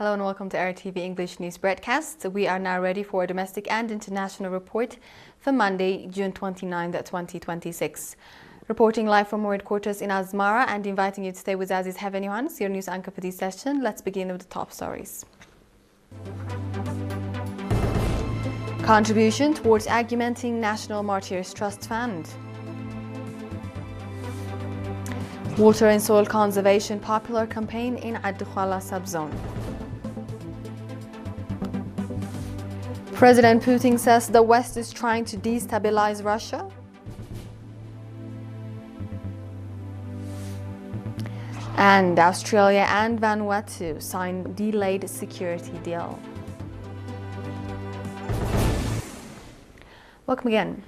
Hello and welcome to ERi-TV English News Broadcast. We are now ready for a domestic and international report for Monday, June 29, 2026. Reporting live from our headquarters in Asmara and inviting you to stay with us is Heaven Johannes, your news anchor for this session. Let's begin with the top stories. Contribution towards augmenting National Martyrs Trust Fund. Water and soil conservation popular campaign in Ad-Dukhwala subzone. President Putin says the West is trying to destabilize Russia. And Australia and Vanuatu sign delayed security deal. Welcome again.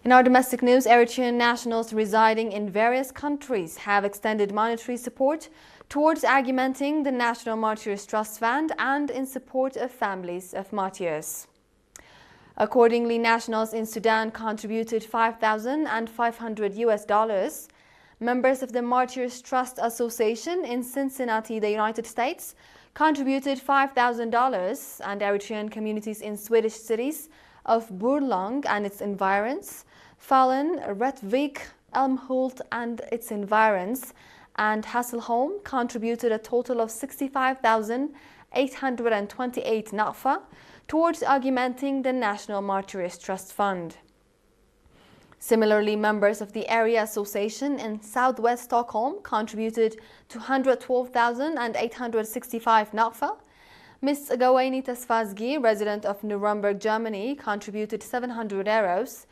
In our domestic news, Eritrean nationals residing in various countries have extended monetary support towards augmenting the National Martyrs Trust Fund and in support of families of martyrs. Accordingly, nationals in Sudan contributed $5,500. Members of the Martyrs Trust Association in Cincinnati, the United States, contributed $5,000, and Eritrean communities in Swedish cities of Burlong and its environs, Falun, Rättvik, Älmhult and its environs, and Hässleholm contributed a total of 65,828 NAFA towards augmenting the National Martyrs Trust Fund. Similarly, members of the Area Association in Southwest Stockholm contributed 212,865 NAFA. Ms. Gawaini Tesfazgi, resident of Nuremberg, Germany, contributed 700 euros.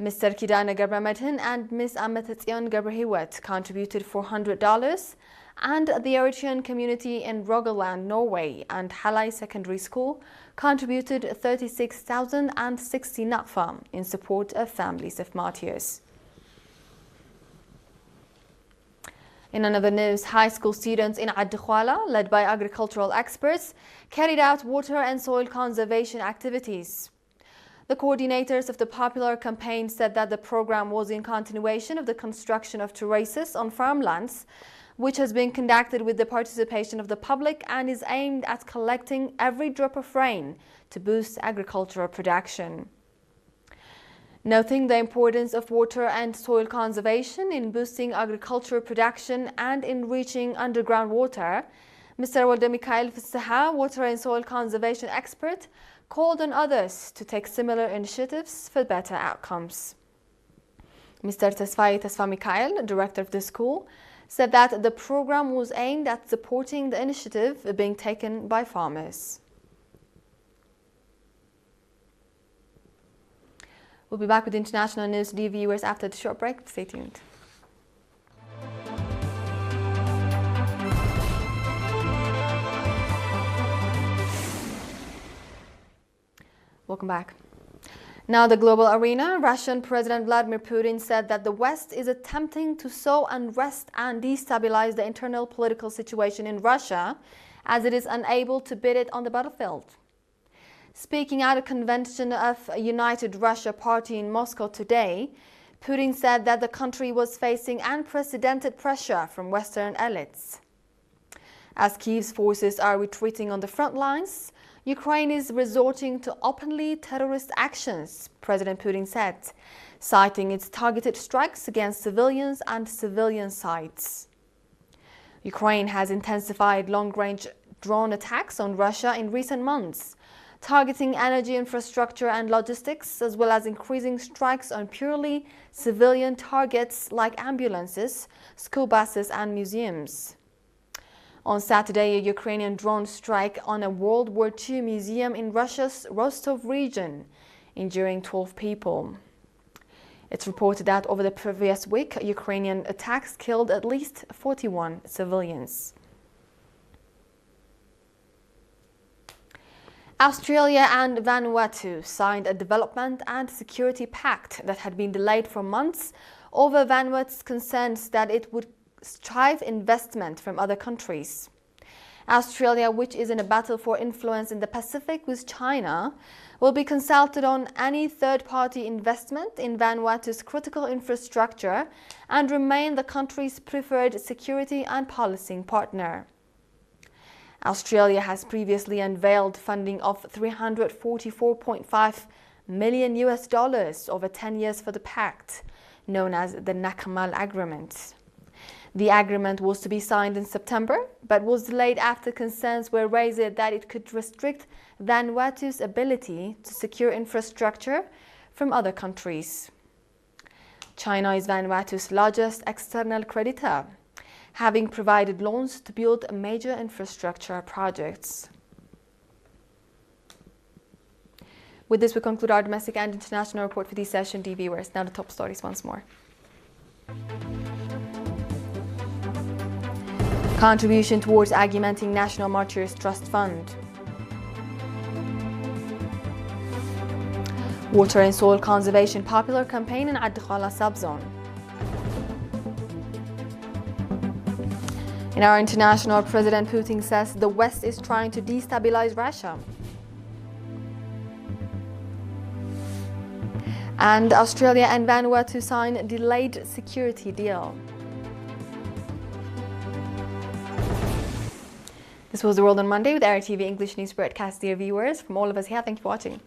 Mr. Kidana Gabramedhin and Ms. Ametetzion Gabrahiwet contributed $400, and the Eritrean community in Rogaland, Norway, and Halai Secondary School contributed 36,060 NAFA in support of families of martyrs. In another news, high school students in Ad-Dukhwala, led by agricultural experts, carried out water and soil conservation activities. The coordinators of the popular campaign said that the program was in continuation of the construction of terraces on farmlands, which has been conducted with the participation of the public and is aimed at collecting every drop of rain to boost agricultural production. Noting the importance of water and soil conservation in boosting agricultural production and in reaching underground water, Mr. Walda Mikhail Fissaha, water and soil conservation expert, called on others to take similar initiatives for better outcomes. Mr. Tesfa Mikhail, director of the school, said that the program was aimed at supporting the initiative being taken by farmers. We'll be back with international news, dear viewers, after the short break. Stay tuned. Welcome back. Now, the global arena. Russian President Vladimir Putin said that the West is attempting to sow unrest and destabilize the internal political situation in Russia, as it is unable to beat it on the battlefield. Speaking at a convention of United Russia Party in Moscow today, Putin said that the country was facing unprecedented pressure from Western elites. As Kyiv's forces are retreating on the front lines, Ukraine is resorting to openly terrorist actions, President Putin said, citing its targeted strikes against civilians and civilian sites. Ukraine has intensified long-range drone attacks on Russia in recent months, targeting energy infrastructure and logistics, as well as increasing strikes on purely civilian targets like ambulances, school buses and museums. On Saturday, a Ukrainian drone strike on a World War II museum in Russia's Rostov region, injuring 12 people. It's reported that over the previous week, Ukrainian attacks killed at least 41 civilians. Australia and Vanuatu signed a development and security pact that had been delayed for months over Vanuatu's concerns that it would strive investment from other countries. Australia, which is in a battle for influence in the Pacific with China, will be consulted on any third-party investment in Vanuatu's critical infrastructure and remain the country's preferred security and policing partner. Australia has previously unveiled funding of $344.5 million over 10 years for the pact, known as the Nakamal Agreement. The agreement was to be signed in September, but was delayed after concerns were raised that it could restrict Vanuatu's ability to secure infrastructure from other countries. China is Vanuatu's largest external creditor, having provided loans to build major infrastructure projects. With this, we conclude our domestic and international report for this session, dear viewers. Now the top stories once more. Contribution towards augmenting National Martyrs Trust Fund. Water and Soil Conservation Popular Campaign in Addikhala Subzone. In our international, President Putin says the West is trying to destabilize Russia. And Australia and Vanuatu sign a delayed security deal. This was The World on Monday with ERi-TV English News broadcast, dear viewers. From all of us here, thank you for watching.